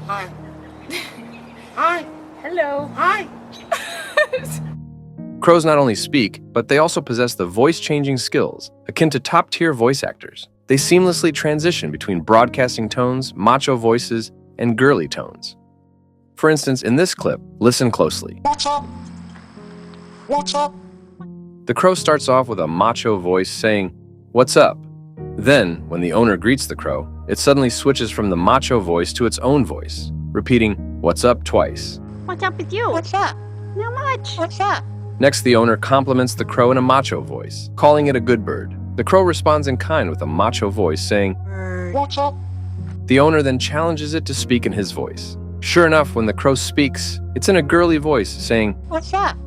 Hi. Hi. Hello. Hi. Crows not only speak, but they also possess the voice-changing skills akin to top-tier voice actors. They seamlessly transition between broadcasting tones, macho voices, and girly tones. For instance, in this clip, listen closely. What's up? What's up? The crow starts off with a macho voice saying, "What's up?" Then, when the owner greets the crow, it suddenly switches from the macho voice to its own voice, repeating, "What's up?" twice. What's up with you? What's up? Not much. What's up? Next, the owner compliments the crow in a macho voice, calling it a good bird. The crow responds in kind with a macho voice, saying, What's up? The owner then challenges it to speak in his voice. Sure enough, when the crow speaks, it's in a girly voice, saying, What's up?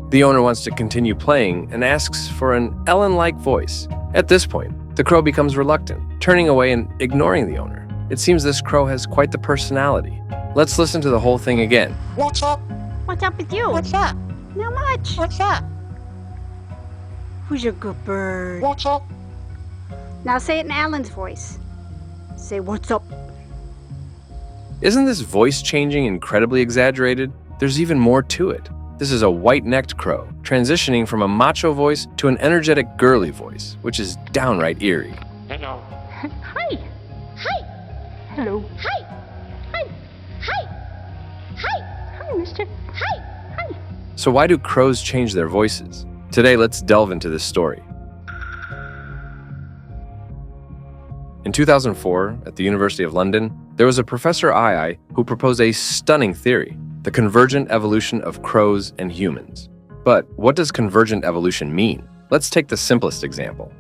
The owner wants to continue playing and asks for an Ellen-like voice. At this point, the crow becomes reluctant, turning away and ignoring the owner. It seems this crow has quite the personality. Let's listen to the whole thing again. What's up? What's up with you? What's up? Not much. What's up? Who's your good bird? What's up? Now say it in Alan's voice. Say, what's up? Isn't this voice changing incredibly exaggerated? There's even more to it. This is a white-necked crow, transitioning from a macho voice to an energetic girly voice, which is downright eerie. Hello. Hi. Hi. Hello. Hi. Hi. Hi. Hi. Hi, mister. Hi. Hi. So why do crows change their voices? Today, let's delve into this story. In 2004, at the University of London, there was a Professor Ai who proposed a stunning theory: the convergent evolution of crows and humans. But what does convergent evolution mean? Let's take the simplest example.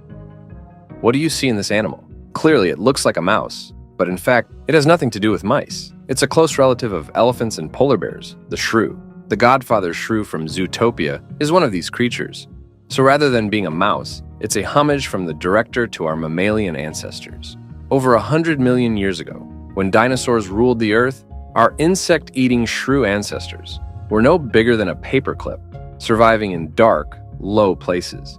What do you see in this animal? Clearly, it looks like a mouse, but in fact, it has nothing to do with mice. It's a close relative of elephants and polar bears, the shrew. The godfather shrew from Zootopia is one of these creatures. So rather than being a mouse, it's a homage from the director to our mammalian ancestors. Over 100 million years ago, when dinosaurs ruled the earth, our insect-eating shrew ancestors were no bigger than a paperclip, surviving in dark, low places.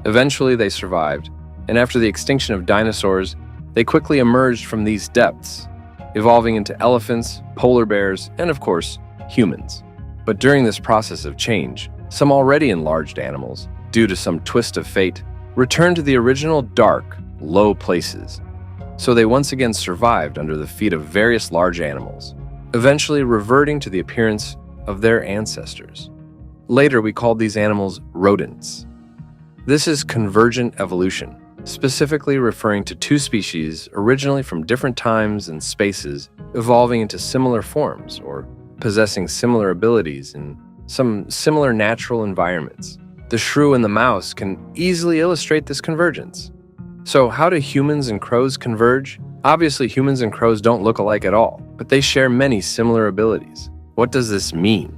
Eventually, they survived, and after the extinction of dinosaurs, they quickly emerged from these depths, evolving into elephants, polar bears, and of course, humans. But during this process of change, some already enlarged animals, due to some twist of fate, returned to the original dark, low places. So they once again survived under the feet of various large animals, eventually reverting to the appearance of their ancestors. Later, we called these animals rodents. This is convergent evolution, specifically referring to two species originally from different times and spaces evolving into similar forms or possessing similar abilities in some similar natural environments. The shrew and the mouse can easily illustrate this convergence. So how do humans and crows converge? Obviously, humans and crows don't look alike at all, but they share many similar abilities. What does this mean?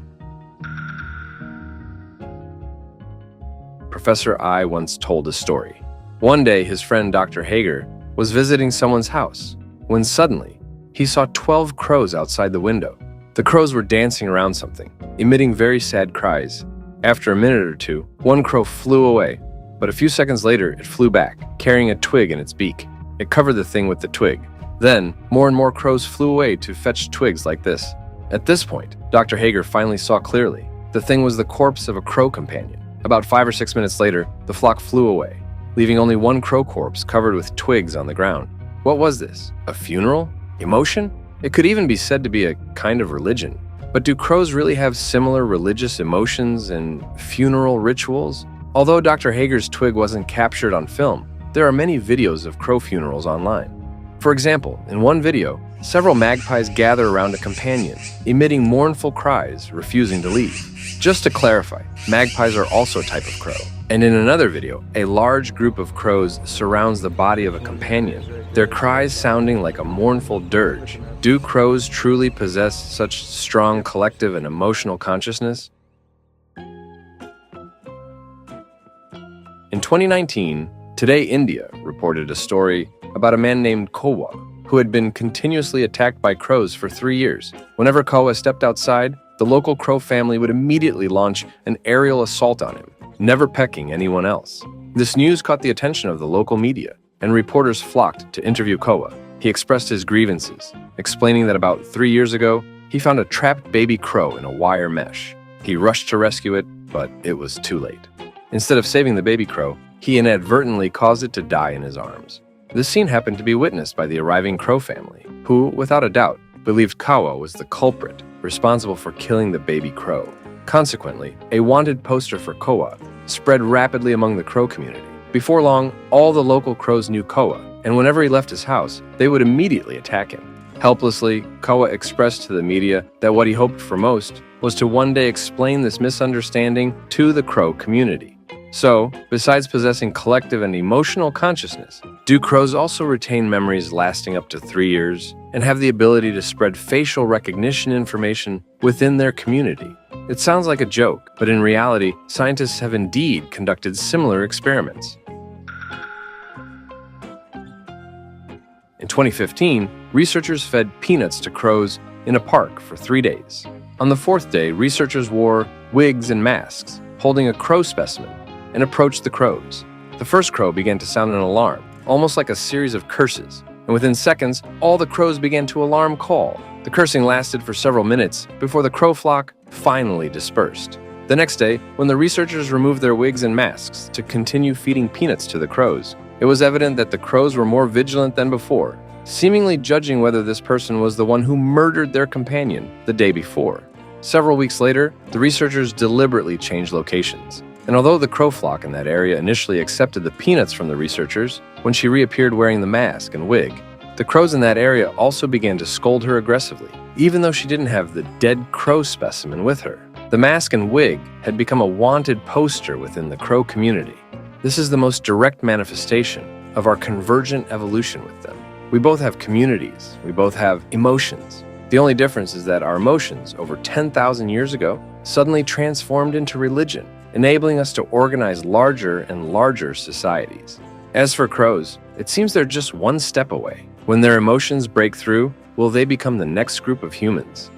Professor I once told a story. One day, his friend Dr. Hager was visiting someone's house when suddenly he saw 12 crows outside the window. The crows were dancing around something, emitting very sad cries. After a minute or two, one crow flew away, but a few seconds later, it flew back, carrying a twig in its beak. It covered the thing with the twig. Then, more and more crows flew away to fetch twigs like this. At this point, Dr. Hager finally saw clearly. The thing was the corpse of a crow companion. About 5 or 6 minutes later, the flock flew away, leaving only one crow corpse covered with twigs on the ground. What was this? A funeral? Emotion? It could even be said to be a kind of religion. But do crows really have similar religious emotions and funeral rituals? Although Dr. Hager's twig wasn't captured on film, there are many videos of crow funerals online. For example, in one video, several magpies gather around a companion, emitting mournful cries, refusing to leave. Just to clarify, magpies are also a type of crow. And in another video, a large group of crows surrounds the body of a companion, their cries sounding like a mournful dirge. Do crows truly possess such strong collective and emotional consciousness? In 2019, Today India reported a story about a man named Kowa, who had been continuously attacked by crows for 3 years. Whenever Kowa stepped outside, the local crow family would immediately launch an aerial assault on him, never pecking anyone else. This news caught the attention of the local media, and reporters flocked to interview Kowa. He expressed his grievances, explaining that about 3 years ago, he found a trapped baby crow in a wire mesh. He rushed to rescue it, but it was too late. Instead of saving the baby crow, he inadvertently caused it to die in his arms. This scene happened to be witnessed by the arriving crow family, who, without a doubt, believed Kawa was the culprit responsible for killing the baby crow. Consequently, a wanted poster for Kawa spread rapidly among the crow community. Before long, all the local crows knew Kawa, and whenever he left his house, they would immediately attack him. Helplessly, Kawa expressed to the media that what he hoped for most was to one day explain this misunderstanding to the crow community. So, besides possessing collective and emotional consciousness, do crows also retain memories lasting up to 3 years and have the ability to spread facial recognition information within their community? It sounds like a joke, but in reality, scientists have indeed conducted similar experiments. In 2015, researchers fed peanuts to crows in a park for 3 days. On the 4th day, researchers wore wigs and masks, holding a crow specimen, and approached the crows. The first crow began to sound an alarm, almost like a series of curses, and within seconds, all the crows began to alarm call. The cursing lasted for several minutes before the crow flock finally dispersed. The next day, when the researchers removed their wigs and masks to continue feeding peanuts to the crows, it was evident that the crows were more vigilant than before, seemingly judging whether this person was the one who murdered their companion the day before. Several weeks later, the researchers deliberately changed locations. And although the crow flock in that area initially accepted the peanuts from the researchers, when she reappeared wearing the mask and wig, the crows in that area also began to scold her aggressively, even though she didn't have the dead crow specimen with her. The mask and wig had become a wanted poster within the crow community. This is the most direct manifestation of our convergent evolution with them. We both have communities, we both have emotions. The only difference is that our emotions, over 10,000 years ago, suddenly transformed into religion, enabling us to organize larger and larger societies. As for crows, it seems they're just one step away. When their emotions break through, will they become the next group of humans?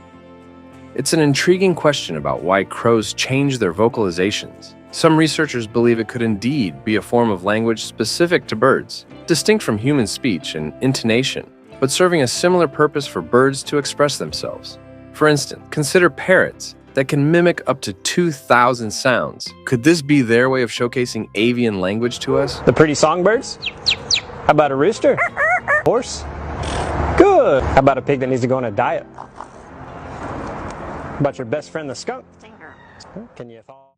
It's an intriguing question about why crows change their vocalizations. Some researchers believe it could indeed be a form of language specific to birds, distinct from human speech and intonation, but serving a similar purpose for birds to express themselves. For instance, consider parrots that can mimic up to 2,000 sounds. Could this be their way of showcasing avian language to us? The pretty songbirds? How about a rooster? Horse? Good. How about a pig that needs to go on a diet? How about your best friend, the skunk? Can you follow?